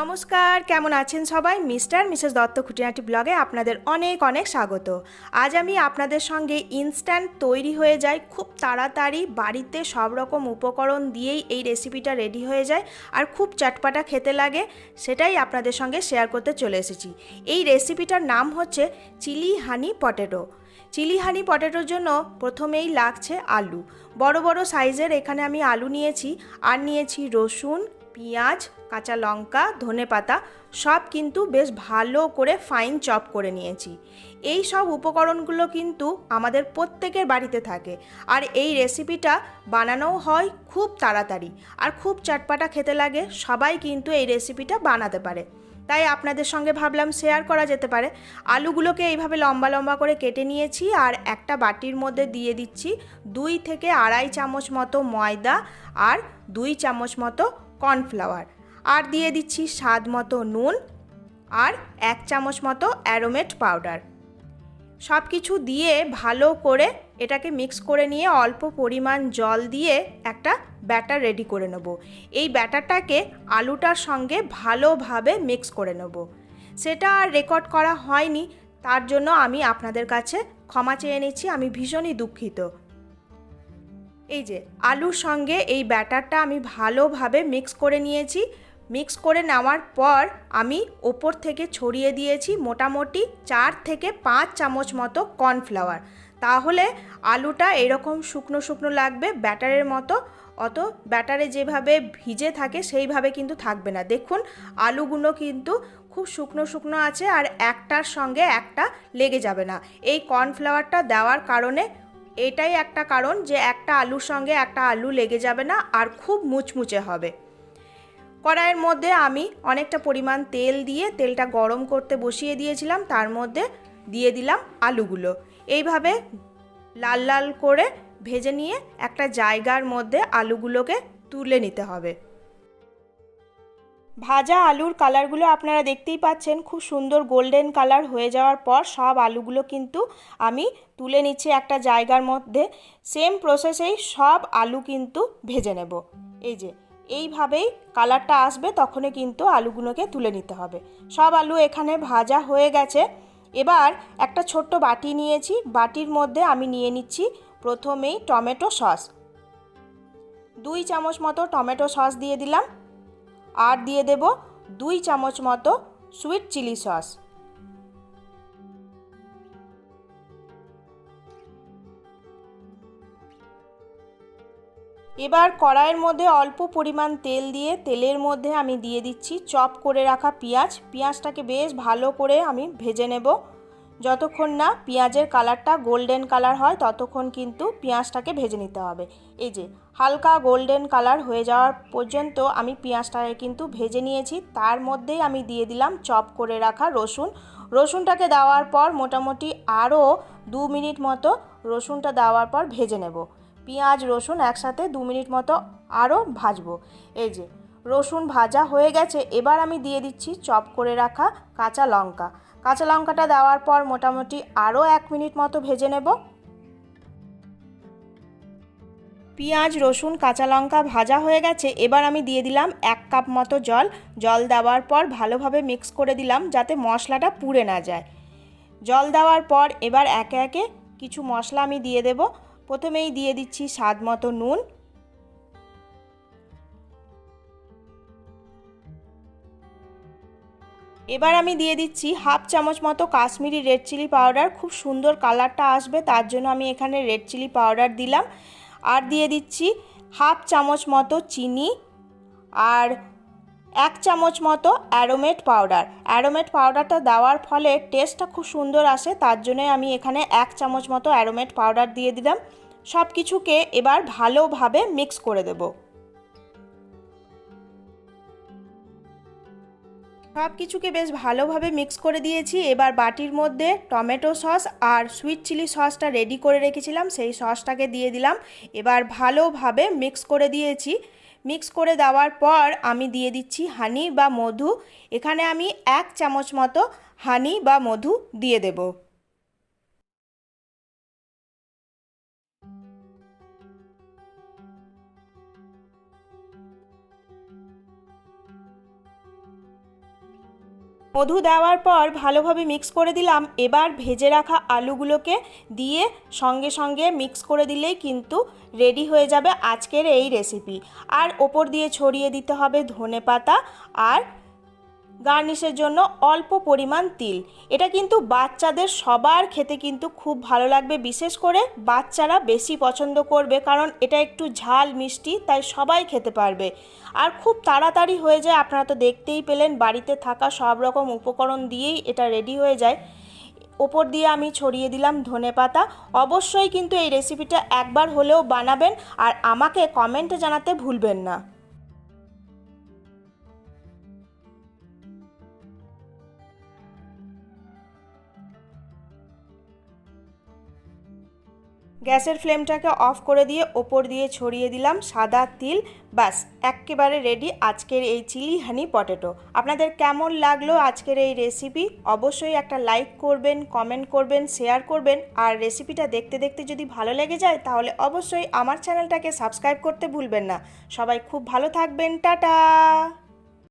নমস্কার, কেমন আছেন সবাই? মিস্টার মিসেস দত্ত খুঁটিনাটি ব্লগে আপনাদের অনেক অনেক স্বাগত। আজ আমি আপনাদের সঙ্গে ইনস্ট্যান্ট তৈরি হয়ে যায়, খুব তাড়াতাড়ি বাড়িতে সব রকম উপকরণ দিয়েই এই রেসিপিটা রেডি হয়ে যায় আর খুব চটপাটা খেতে লাগে, সেটাই আপনাদের সঙ্গে শেয়ার করতে চলে এসেছি। এই রেসিপিটার নাম হচ্ছে চিলি হানি পটেটো। চিলি হানি পটেটোর জন্য প্রথমেই লাগছে আলু। বড় বড় সাইজের এখানে আমি আলু নিয়েছি, আর নিয়েছি রসুন, পেঁয়াজ, কাঁচা লঙ্কা, ধনেপাতা, সব কিন্তু বেশ ভালো করে ফাইন চপ করে নিয়েছি। এই সব উপকরণগুলো কিন্তু আমাদের প্রত্যেকের বাড়িতে থাকে, আর এই রেসিপিটা বানানোও হয় খুব তাড়াতাড়ি আর খুব চটপাটা খেতে লাগে। সবাই কিন্তু এই রেসিপিটা বানাতে পারে, তাই আপনাদের সঙ্গে ভাবলাম শেয়ার করা যেতে পারে। আলুগুলোকে এইভাবে লম্বা লম্বা করে কেটে নিয়েছি, আর একটা বাটির মধ্যে দিয়ে দিচ্ছি 2 থেকে আড়াই চামচ মতো ময়দা আর 2 চামচ মতো কর্নফ্লাওয়ার, আর দিয়ে দিচ্ছি স্বাদ মতো নুন আর 1 চামচ মতো অ্যারোমেট পাউডার। সব কিছু দিয়ে ভালো করে এটাকে মিক্স করে নিয়ে অল্প পরিমাণ জল দিয়ে একটা ব্যাটার রেডি করে নেব। এই ব্যাটারটাকে আলুটার সঙ্গে ভালোভাবে মিক্স করে নেব। সেটা আর রেকর্ড করা হয়নি, তার জন্য আমি আপনাদের কাছে ক্ষমা চেয়ে নিচ্ছি, আমি ভীষণই দুঃখিত। এই যে আলুর সঙ্গে এই ব্যাটারটা আমি ভালোভাবে মিক্স করে নিয়েছি। মিক্স করে নেওয়ার পর আমি ওপর থেকে ছড়িয়ে দিয়েছি মোটামুটি 4 থেকে 5 চামচ মতো কর্নফ্লাওয়ার। তাহলে আলুটা এরকম শুকনো শুকনো লাগবে ব্যাটারের মতো। অত ব্যাটারে যেভাবে ভিজে থাকে সেইভাবে কিন্তু থাকবে না। দেখুন আলুগুলো কিন্তু খুব শুকনো শুকনো আছে, আর একটার সঙ্গে একটা লেগে যাবে না। এই কর্নফ্লাওয়ারটা দেওয়ার কারণে এটাই একটা কারণ যে একটা আলুর সঙ্গে একটা আলু লেগে যাবে না, আর খুব মুচমুচে হবে। কড়াইয়ের মধ্যে আমি অনেকটা পরিমাণ তেল দিয়ে তেলটা গরম করতে বসিয়ে দিয়েছিলাম, তার মধ্যে দিয়ে দিলাম আলুগুলো। এইভাবে লাল লাল করে ভেজে নিয়ে একটা জায়গার মধ্যে আলুগুলোকে তুলে নিতে হবে। ভাজা আলুর কালারগুলো আপনারা দেখতেই পাচ্ছেন, খুব সুন্দর গোল্ডেন কালার হয়ে যাওয়ার পর সব আলুগুলো কিন্তু আমি তুলে নিচ্ছি একটা জায়গার মধ্যে। সেম প্রসেসেই সব আলু কিন্তু ভেজে নেব। এই যে এইভাবেই কালারটা আসবে, তখনই কিন্তু আলুগুলোকে তুলে নিতে হবে। সব আলু এখানে ভাজা হয়ে গেছে। এবার একটা ছোট্ট বাটি নিয়েছি, বাটির মধ্যে আমি নিয়ে নিচ্ছি প্রথমেই টমেটো সস। 2 চামচ মতো টমেটো সস দিয়ে দিলাম, আর দিয়ে দেব 2 চামচ মতো সুইট চিলি সস। এবার কড়াইয়ের মধ্যে অল্প পরিমাণ তেল দিয়ে তেলের মধ্যে আমি দিয়ে দিচ্ছি চপ করে রাখা পেঁয়াজ। পেঁয়াজটাকে বেশ ভালো করে আমি ভেজে নেব। যতক্ষণ না পেঁয়াজের কালারটা গোল্ডেন কালার হয় ততক্ষণ কিন্তু পেঁয়াজটাকে ভেজে নিতে হবে। এই যে হালকা গোল্ডেন কালার হয়ে যাওয়ার পর্যন্ত আমি পেঁয়াজটাকে কিন্তু ভেজে নিয়েছি। তার মধ্যেই আমি দিয়ে দিলাম চপ করে রাখা রসুন। রসুনটাকে দেওয়ার পর মোটামুটি আরও 2 মিনিট মতো রসুনটা দেওয়ার পর ভেজে নেব। পেঁয়াজ রসুন একসাথে 2 মিনিট মতো আরও ভাজবো। এই যে রসুন ভাজা হয়ে গেছে, এবার আমি দিয়ে দিচ্ছি চপ করে রাখা কাঁচা লঙ্কা। কাঁচা লঙ্কাটা দেওয়ার পর মোটামুটি আরও 1 মিনিট মতো ভেজে নেব। পেঁয়াজ রসুন কাঁচা লঙ্কা ভাজা হয়ে গেছে, এবার আমি দিয়ে দিলাম 1 কাপ মতো জল। জল দেওয়ার পর ভালোভাবে মিক্স করে দিলাম যাতে মশলাটা পুড়ে না যায়। জল দেওয়ার পর এবার একে একে কিছু মশলা আমি দিয়ে দেব। প্রথমেই দিয়ে দিচ্ছি স্বাদ মতো নুন, এবার আমি দিয়ে দিচ্ছি হাফ চামচ মতো কাশ্মীরি রেড চিলি পাউডার। খুব সুন্দর কালারটা আসবে তার জন্য আমি এখানে রেড চিলি পাউডার দিলাম। আর দিয়ে দিচ্ছি হাফ চামচ মতো চিনি, আর 1 চামচ মতো অ্যারোমেট পাউডার। অ্যারোমেট পাউডারটা দেওয়ার ফলে টেস্টটা খুব সুন্দর আসে, তার জন্য আমি এখানে 1 চামচ মতো অ্যারোমেট পাউডার দিয়ে দিলাম। সব কিছুকে এবার ভালোভাবে মিক্স করে দেব। সব কিছুকে বেশ ভালোভাবে মিক্স করে দিয়েছি। এবার বাটির মধ্যে টমেটো সস আর সুইট চিলি সসটা রেডি করে রেখেছিলাম, সেই সসটাকে দিয়ে দিলাম। এবার ভালোভাবে মিক্স করে দিয়েছি। মিক্স করে দেওয়ার পর আমি দিয়ে দিচ্ছি হানি বা মধু। এখানে আমি 1 চামচ মতো হানি বা মধু দিয়ে দেব। মধু দেওয়ার পর ভালোভাবে মিক্স করে দিলাম। এবার ভেজে রাখা আলুগুলোকে দিয়ে সঙ্গে সঙ্গে মিক্স করে দিলেই কিন্তু রেডি হয়ে যাবে আজকের এই রেসিপি। আর ওপর দিয়ে ছড়িয়ে দিতে হবে ধনেপাতা আর গার্নিশের জন্য অল্প পরিমাণ তিল। এটা কিন্তু বাচ্চাদের সবার খেতে কিন্তু খুব ভালো লাগবে, বিশেষ করে বাচ্চারা বেশি পছন্দ করবে, কারণ এটা একটু ঝাল মিষ্টি, তাই সবাই খেতে পারবে। আর খুব তাড়াতাড়ি হয়ে যায়, আপনারা তো দেখতেই পেলেন বাড়িতে থাকা সব রকম উপকরণ দিয়েই এটা রেডি হয়ে যায়। ওপর দিয়ে আমি ছড়িয়ে দিলাম ধনেপাতা। অবশ্যই কিন্তু এই রেসিপিটা একবার হলেও বানাবেন আর আমাকে কমেন্টে জানাতে ভুলবেন না। গ্যাসের ফ্লেমটাকে অফ করে দিয়ে ওপর দিয়ে ছড়িয়ে দিলাম সাদা তিল। বাস, একেবারে রেডি আজকের এই চিলি হানি পটেটো। আপনাদের কেমন লাগলো আজকের এই রেসিপি? অবশ্যই একটা লাইক করবেন, কমেন্ট করবেন, শেয়ার করবেন। আর রেসিপিটা দেখতে দেখতে যদি ভালো লেগে যায় তাহলে অবশ্যই আমার চ্যানেলটাকে সাবস্ক্রাইব করতে ভুলবেন না। সবাই খুব ভালো থাকবেন, টাটা।